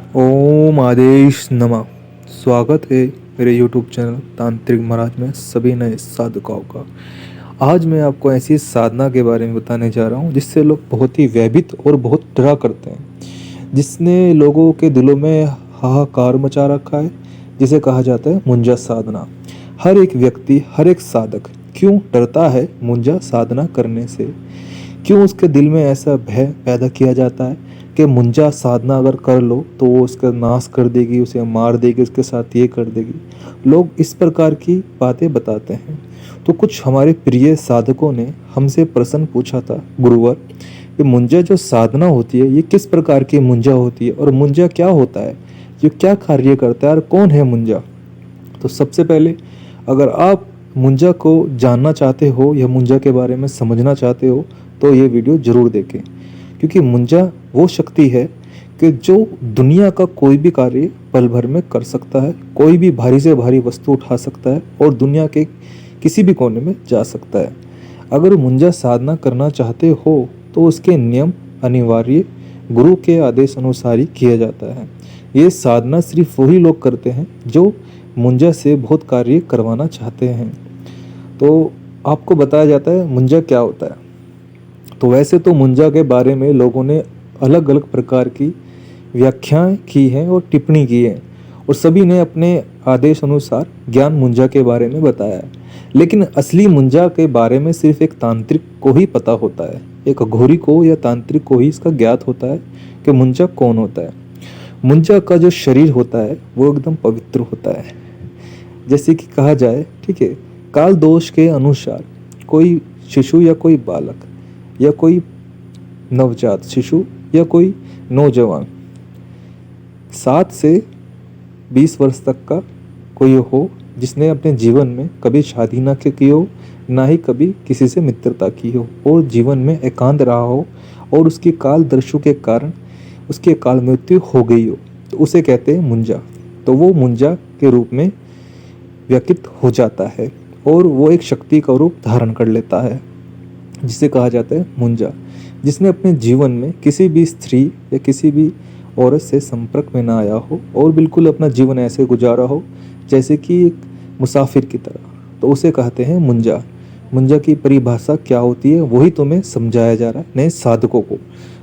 ओम आदेश नमः। स्वागत है मेरे यूट्यूब चैनल तांत्रिक महाराज में सभी नए साधकों का। आज मैं आपको ऐसी साधना के बारे में बताने जा रहा हूँ जिससे लोग बहुत ही भयभीत और बहुत डरा करते हैं, जिसने लोगों के दिलों में हाहाकार मचा रखा है, जिसे कहा जाता है मुंजा साधना। हर एक व्यक्ति, हर एक साधक क्यों डरता है मुंजा साधना करने से? क्यों उसके दिल में ऐसा भय पैदा किया जाता है कि मुंजा साधना अगर कर लो तो वो उसका नाश कर देगी, उसे मार देगी, उसके साथ ये कर देगी। लोग इस प्रकार की बातें बताते हैं। तो कुछ हमारे प्रिय साधकों ने हमसे प्रश्न पूछा था, गुरुवर, ये मुंजा जो साधना होती है ये किस प्रकार की मुंजा होती है और मुंजा क्या होता है, ये क्या कार्य करता है और कौन है मुंजा? तो सबसे पहले, अगर आप मुंजा को जानना चाहते हो या मुंजा के बारे में समझना चाहते हो तो ये वीडियो ज़रूर देखें, क्योंकि मुंजा वो शक्ति है कि जो दुनिया का कोई भी कार्य पल भर में कर सकता है, कोई भी भारी से भारी वस्तु उठा सकता है और दुनिया के किसी भी कोने में जा सकता है। अगर मुंजा साधना करना चाहते हो तो उसके नियम अनिवार्य गुरु के आदेश अनुसार ही किया जाता है। ये साधना सिर्फ वही लोग करते हैं जो मुंजा से बहुत कार्य करवाना चाहते हैं। तो आपको बताया जाता है मुंजा क्या होता है। तो वैसे तो मुंजा के बारे में लोगों ने अलग अलग प्रकार की व्याख्याएं की हैं और टिप्पणी की है, और सभी ने अपने आदेश अनुसार ज्ञान मुंजा के बारे में बताया है। लेकिन असली मुंजा के बारे में सिर्फ एक तांत्रिक को ही पता होता है, एक अघोरी को या तांत्रिक को ही इसका ज्ञात होता है कि मुंजा कौन होता है। मुंजा का जो शरीर होता है वो एकदम पवित्र होता है। जैसे कि कहा जाए, ठीक है, काल दोष के अनुसार कोई शिशु या कोई बालक या कोई नवजात शिशु या कोई नौजवान 7 से 20 वर्ष तक का कोई हो जिसने अपने जीवन में कभी शादी ना की हो, ना ही कभी किसी से मित्रता की हो, और जीवन में एकांत रहा हो और उसकी काल दर्शु के कारण उसकी अकाल मृत्यु हो गई हो, तो उसे कहते हैं मुंजा। तो वो मुंजा के रूप में व्यक्तित हो जाता है और वो एक शक्ति का रूप धारण कर लेता है, जिसे कहा जाता है मुंजा। जिसने अपने जीवन में किसी भी स्त्री या किसी भी औरत से संपर्क में ना आया हो और बिल्कुल अपना जीवन ऐसे गुजारा हो जैसे कि एक मुसाफिर की तरह, तो उसे कहते हैं मुंजा। मुंजा की परिभाषा क्या होती है वही तुम्हें समझाया जा रहा है नए साधकों को।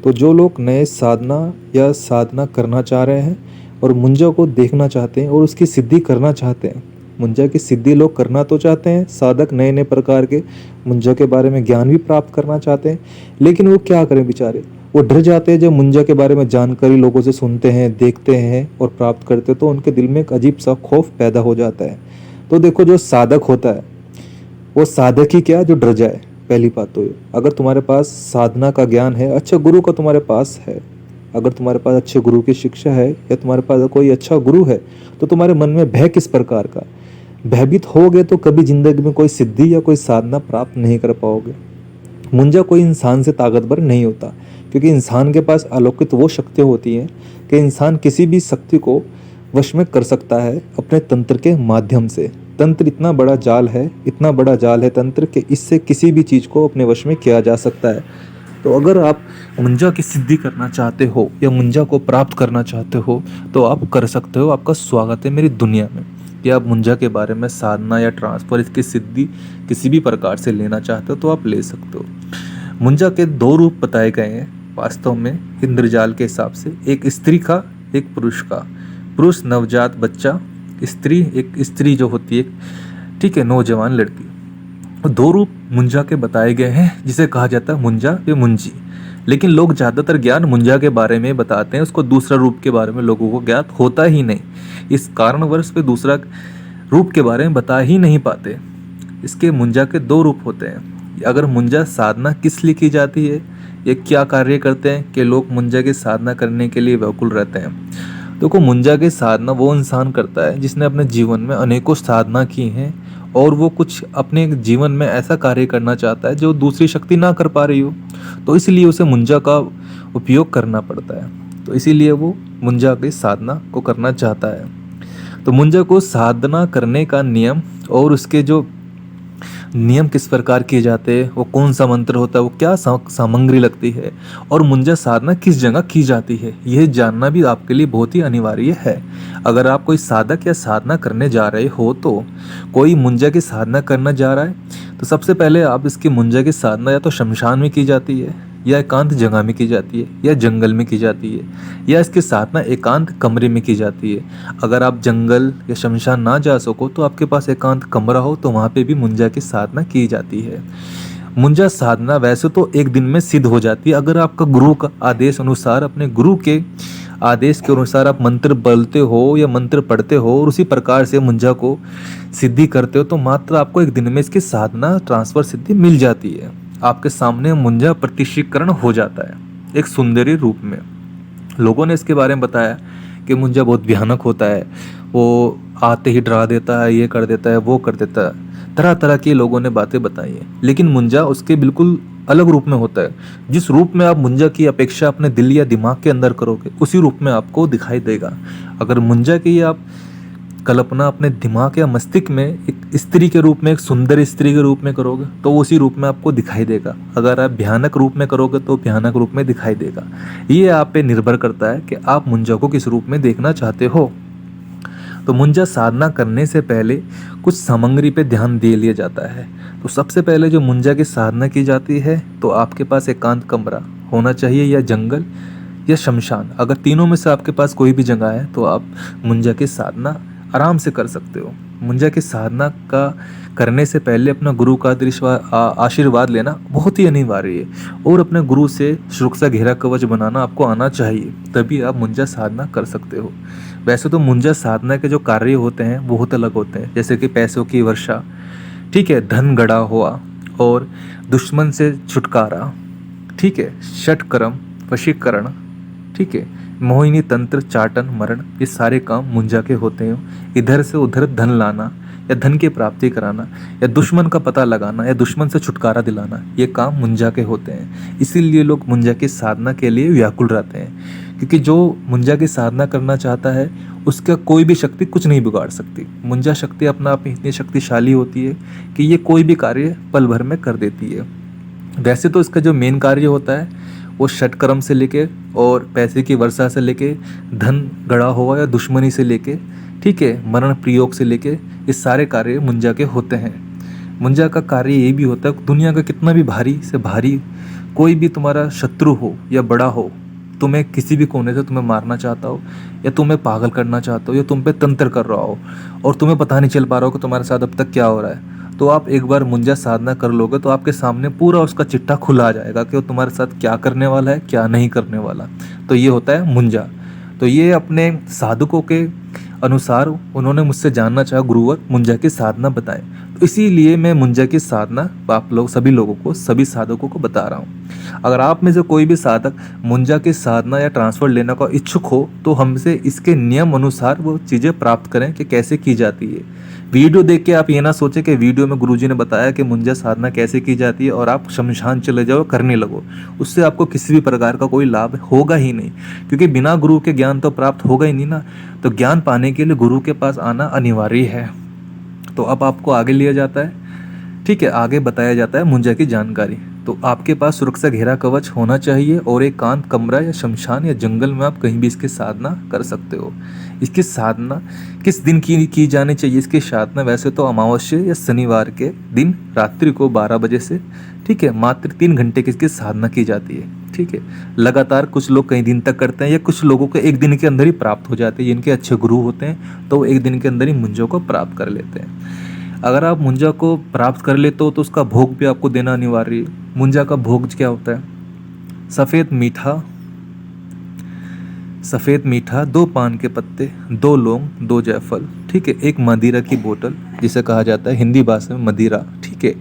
तो जो लोग नए साधना या साधना करना चाह रहे हैं और मुंजा को देखना चाहते हैं और उसकी सिद्धि करना चाहते हैं, मुंजा की सिद्धि लोग करना तो चाहते हैं, साधक नए नए प्रकार के मुंजा के बारे में ज्ञान भी प्राप्त करना चाहते हैं, लेकिन वो क्या करें बेचारे, वो डर जाते हैं। जब मुंजा के बारे में जानकारी लोगों से सुनते हैं, देखते हैं और प्राप्त करते हैं तो उनके दिल में एक अजीब सा खौफ पैदा हो जाता है। तो देखो, जो साधक होता है वो साधक ही क्या जो डर जाए। पहली बात तो अगर तुम्हारे पास साधना का ज्ञान है, अच्छा गुरु का तुम्हारे पास है, अगर तुम्हारे पास अच्छे गुरु की शिक्षा है या तुम्हारे पास कोई अच्छा गुरु है, तो तुम्हारे मन में भय किस प्रकार का? भयभीत होगे तो कभी जिंदगी में कोई सिद्धि या कोई साधना प्राप्त नहीं कर पाओगे। मुंजा कोई इंसान से ताकतवर नहीं होता, क्योंकि इंसान के पास अलौकिक वो शक्ति होती है कि इंसान किसी भी शक्ति को वश में कर सकता है अपने तंत्र के माध्यम से। तंत्र इतना बड़ा जाल है, इतना बड़ा जाल है तंत्र, कि इससे किसी भी चीज़ को अपने वश में किया जा सकता है। तो अगर आप मुंजा की सिद्धि करना चाहते हो या मुंजा को प्राप्त करना चाहते हो तो आप कर सकते हो। आपका स्वागत है मेरी दुनिया में। कि आप मुंजा के बारे में साधना या ट्रांसफर, इसकी सिद्धि किसी भी प्रकार से लेना चाहते हो तो आप ले सकते हो। मुंजा के 2 रूप बताए गए हैं वास्तव में इंद्रजाल के हिसाब से, एक स्त्री का, एक पुरुष का। पुरुष नवजात बच्चा, स्त्री एक स्त्री जो होती है, ठीक है, नौजवान लड़की। 2 रूप मुंजा के बताए गए हैं जिसे कहा जाता है मुंजा या मुंजी। लेकिन लोग ज़्यादातर ज्ञान मुंजा के बारे में बताते हैं, उसको दूसरा रूप के बारे में लोगों को ज्ञात होता ही नहीं। इस कारणवश पे दूसरा रूप के बारे में बता ही नहीं पाते। इसके मुंजा के 2 रूप होते हैं। अगर मुंजा साधना किस लिए की जाती है, ये क्या कार्य करते हैं कि लोग मुंजा की साधना करने के लिए व्याकुल रहते हैं। देखो, मुंजा की साधना वो इंसान करता है जिसने अपने जीवन में अनेकों साधना की हैं और वो कुछ अपने जीवन में ऐसा कार्य करना चाहता है जो दूसरी शक्ति ना कर पा रही हो, तो इसलिए उसे मुंजा का उपयोग करना पड़ता है। तो इसीलिए वो मुंजा की साधना को करना चाहता है। तो मुंजा को साधना करने का नियम और उसके जो नियम किस प्रकार किए जाते हैं, वो कौन सा मंत्र होता है, वो क्या सामग्री लगती है और मुंजा साधना किस जगह की जाती है, यह जानना भी आपके लिए बहुत ही अनिवार्य है। अगर आप कोई साधक या साधना करने जा रहे हो, तो कोई मुंजा की साधना करना जा रहा है, तो सबसे पहले आप इसकी मुंजा की साधना या तो शमशान में की जाती है, या एकांत जगह में की जाती है, या जंगल में की जाती है, या इसकी साधना एकांत कमरे में की जाती है। अगर आप जंगल या शमशान ना जा सको तो आपके पास एकांत कमरा हो, तो वहाँ पे भी मुंजा की साधना की जाती है। मुंजा साधना वैसे तो एक दिन में सिद्ध हो जाती है, अगर आपका गुरु का आदेश अनुसार, अपने गुरु के आदेश के अनुसार आप मंत्र बोलते हो या मंत्र पढ़ते हो और उसी प्रकार से मुंजा को सिद्धि करते हो, तो मात्र आपको एक दिन में इसकी साधना ट्रांसफर सिद्धि मिल जाती है। आपके सामने मुंजा प्रतिशीकरण हो जाता है एक सुंदरी रूप में। लोगों ने इसके बारे में बताया कि मुंजा बहुत भयानक होता है, वो आते ही डरा देता है, ये कर देता है, वो कर देता है, तरह तरह की लोगों ने बातें बताई हैं। लेकिन मुंजा उसके बिल्कुल अलग रूप में होता है। जिस रूप में आप मुंजा की अपेक्षा अपने दिल या दिमाग के अंदर करोगे, उसी रूप में आपको दिखाई देगा। अगर मुंजा की आप कल्पना अपने दिमाग या मस्तिष्क में एक स्त्री के रूप में, एक सुंदर स्त्री के रूप में करोगे, तो उसी रूप में आपको दिखाई देगा। अगर आप भयानक रूप में करोगे तो भयानक रूप में दिखाई देगा। ये आप पे निर्भर करता है कि आप मुंजा को किस रूप में देखना चाहते हो। तो मुंजा साधना करने से पहले कुछ सामग्री पे ध्यान दे लिया जाता है। तो सबसे पहले जो मुंजा की साधना की जाती है, तो आपके पास एकांत कमरा होना चाहिए, या जंगल या शमशान। अगर तीनों में से आपके पास कोई भी जगह है, तो आप मुंजा की साधना आराम से कर सकते हो। मुंजा की साधना का करने से पहले अपना गुरु का आशीर्वाद लेना बहुत ही अनिवार्य है, और अपने गुरु से सुरक्षा घेरा कवच बनाना आपको आना चाहिए, तभी आप मुंजा साधना कर सकते हो। वैसे तो मुंजा साधना के जो कार्य होते हैं बहुत अलग होते हैं, जैसे कि पैसों की वर्षा, ठीक है, धन गड़ा हुआ, और दुश्मन से छुटकारा, ठीक है, षटकर्म, वशीकरण, ठीक है, मोहिनी तंत्र, चाटन, मरण, ये सारे काम मुंजा के होते हैं। इधर से उधर धन लाना, या धन की प्राप्ति कराना, या दुश्मन का पता लगाना, या दुश्मन से छुटकारा दिलाना, ये काम मुंजा के होते हैं। इसीलिए लोग मुंजा की साधना के लिए व्याकुल रहते हैं, क्योंकि जो मुंजा की साधना करना चाहता है उसका कोई भी शक्ति कुछ नहीं बिगाड़ सकती। मुंजा शक्ति अपना आप में इतनी शक्तिशाली होती है कि ये कोई भी कार्य पल भर में कर देती है। वैसे तो इसका जो मेन कार्य होता है वो षटकर्म से लेके और पैसे की वर्षा से लेके, धन गड़ा हुआ या दुश्मनी से लेके, ठीक है, मरण प्रयोग से लेके, ये सारे कार्य मुंजा के होते हैं। मुंजा का कार्य ये भी होता है, दुनिया का कितना भी भारी से भारी कोई भी तुम्हारा शत्रु हो या बड़ा हो, तुम्हें किसी भी कोने से तुम्हें मारना चाहता हो, या तुम्हें पागल करना चाहता हो, या तुम पे तंत्र कर रहा हो और तुम्हें पता नहीं चल पा रहा हो कि तुम्हारे साथ अब तक क्या हो रहा है, तो आप एक बार मुंजा साधना कर लोगे तो आपके सामने पूरा उसका चिट्ठा खुला आ जाएगा कि वो तुम्हारे साथ क्या करने वाला है, क्या नहीं करने वाला। तो ये होता है मुंजा। तो ये अपने साधकों के अनुसार उन्होंने मुझसे जानना चाहा, गुरुवर मुंजा की साधना बताएं, तो इसीलिए मैं मुंजा की साधना आप लोग सभी लोगों को, सभी साधकों को बता रहा हूँ। अगर आप में से कोई भी साधक मुंजा की साधना या ट्रांसफर लेने का इच्छुक हो, तो हमसे इसके नियम अनुसार वो चीज़ें प्राप्त करें कि कैसे की जाती है। वीडियो देख के आप ये ना सोचें कि वीडियो में गुरुजी ने बताया कि मुंजा साधना कैसे की जाती है और आप शमशान चले जाओ करने लगो, उससे आपको किसी भी प्रकार का कोई लाभ होगा ही नहीं, क्योंकि बिना गुरु के ज्ञान तो प्राप्त होगा ही नहीं ना। तो ज्ञान पाने के लिए गुरु के पास आना अनिवार्य है। तो अब आपको आगे लिया जाता है, ठीक है, आगे बताया जाता है मुंजा की जानकारी। तो आपके पास सुरक्षा घेरा कवच होना चाहिए, और एक एकांत कमरा या शमशान या जंगल में आप कहीं भी इसकी साधना कर सकते हो। इसकी साधना किस दिन की जानी चाहिए? इसकी साधना वैसे तो अमावस्या या शनिवार के दिन रात्रि को 12 बजे से, ठीक है, मात्र 3 घंटे की इसकी साधना की जाती है, ठीक है। लगातार कुछ लोग कई दिन तक करते हैं, या कुछ लोगों को एक दिन के अंदर ही प्राप्त हो जाते हैं। जिनके अच्छे गुरु होते हैं तो वो एक दिन के अंदर ही मुंजों को प्राप्त कर लेते हैं। अगर आप मुंजा को प्राप्त कर लेते हो तो उसका भोग भी आपको देना अनिवार्य है। मुंजा का भोग क्या होता है? सफ़ेद मीठा, 2 पान के पत्ते, 2 लौंग, 2 जायफल, ठीक है, एक मदिरा की बोतल जिसे कहा जाता है हिंदी भाषा में मदिरा, ठीक है,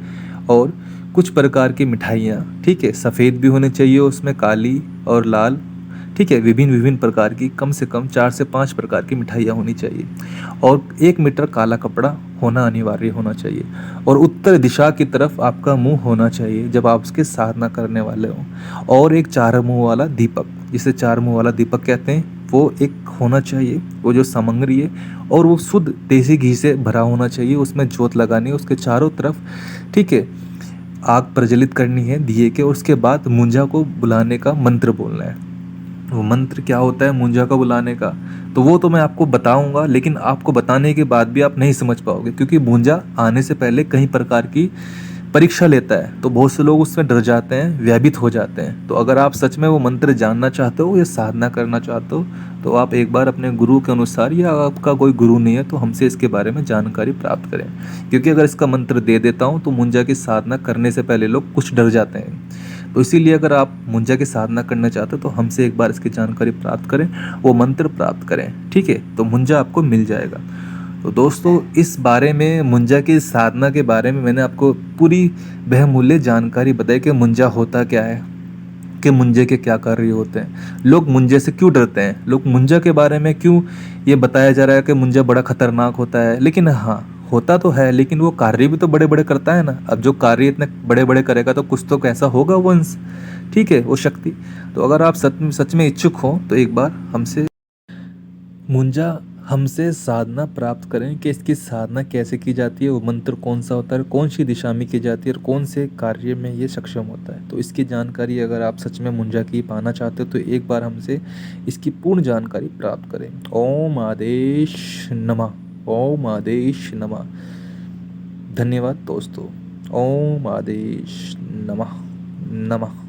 और कुछ प्रकार की मिठाइयाँ, ठीक है, सफ़ेद भी होनी चाहिए उसमें, काली और लाल, ठीक है, विभिन्न प्रकार की, कम से कम 4 से 5 प्रकार की मिठाइयाँ होनी चाहिए, और 1 मीटर काला कपड़ा होना अनिवार्य होना चाहिए, और उत्तर दिशा की तरफ आपका मुंह होना चाहिए जब आप उसके साधना करने वाले हो, और एक 4 मुंह वाला दीपक, जिसे 4 मुंह वाला दीपक कहते हैं, वो एक होना चाहिए, वो जो सामग्री है, और वो शुद्ध देसी घी से भरा होना चाहिए। उसमें जोत लगानी है उसके चारों तरफ, ठीक है। आग प्रज्वलित करनी है दिए के, और उसके बाद मुंजा को बुलाने का मंत्र बोलना है। वो मंत्र क्या होता है मुंजा का बुलाने का, तो वो तो मैं आपको बताऊंगा, लेकिन आपको बताने के बाद भी आप नहीं समझ पाओगे, क्योंकि मुंजा आने से पहले कई प्रकार की परीक्षा लेता है। तो बहुत से लोग उसमें डर जाते हैं, भयभीत हो जाते हैं। तो अगर आप सच में वो मंत्र जानना चाहते हो या साधना करना चाहते हो, तो आप एक बार अपने गुरु के अनुसार, या आपका कोई गुरु नहीं है तो हमसे इसके बारे में जानकारी प्राप्त करें। क्योंकि अगर इसका मंत्र दे देता हूँ तो मुंजा की साधना करने से पहले लोग कुछ डर जाते हैं। तो इसीलिए अगर आप मुंजा की साधना करना चाहते हो तो हमसे एक बार इसकी जानकारी प्राप्त करें, वो मंत्र प्राप्त करें, ठीक है। तो मुंजा आपको मिल जाएगा। तो दोस्तों, इस बारे में मुंजा की साधना के बारे में मैंने आपको पूरी बहुमूल्य जानकारी बताई कि मुंजा होता क्या है, कि मुंजे के क्या कार्य होते हैं, लोग मुंजे से क्यों डरते हैं, लोग मुंजा के बारे में क्यों ये बताया जा रहा है कि मुंजा बड़ा खतरनाक होता है। लेकिन हाँ, होता तो है, लेकिन वो कार्य भी तो बड़े बड़े करता है ना। अब जो कार्य इतने बड़े बड़े करेगा तो कुछ तो कैसा होगा वो अंश, ठीक है, वो शक्ति। तो अगर आप सच सच में इच्छुक हो तो एक बार हमसे साधना प्राप्त करें कि इसकी साधना कैसे की जाती है, वो मंत्र कौन सा होता है, कौन सी दिशा में की जाती है, और कौन से कार्य में ये सक्षम होता है। तो इसकी जानकारी अगर आप सच में मुंजा की पाना चाहते हो तो एक बार हमसे इसकी पूर्ण जानकारी प्राप्त करें। ओम आदेश नमः। ओम आदेश नमः। धन्यवाद दोस्तों। ओम आदेश नमः। नमः।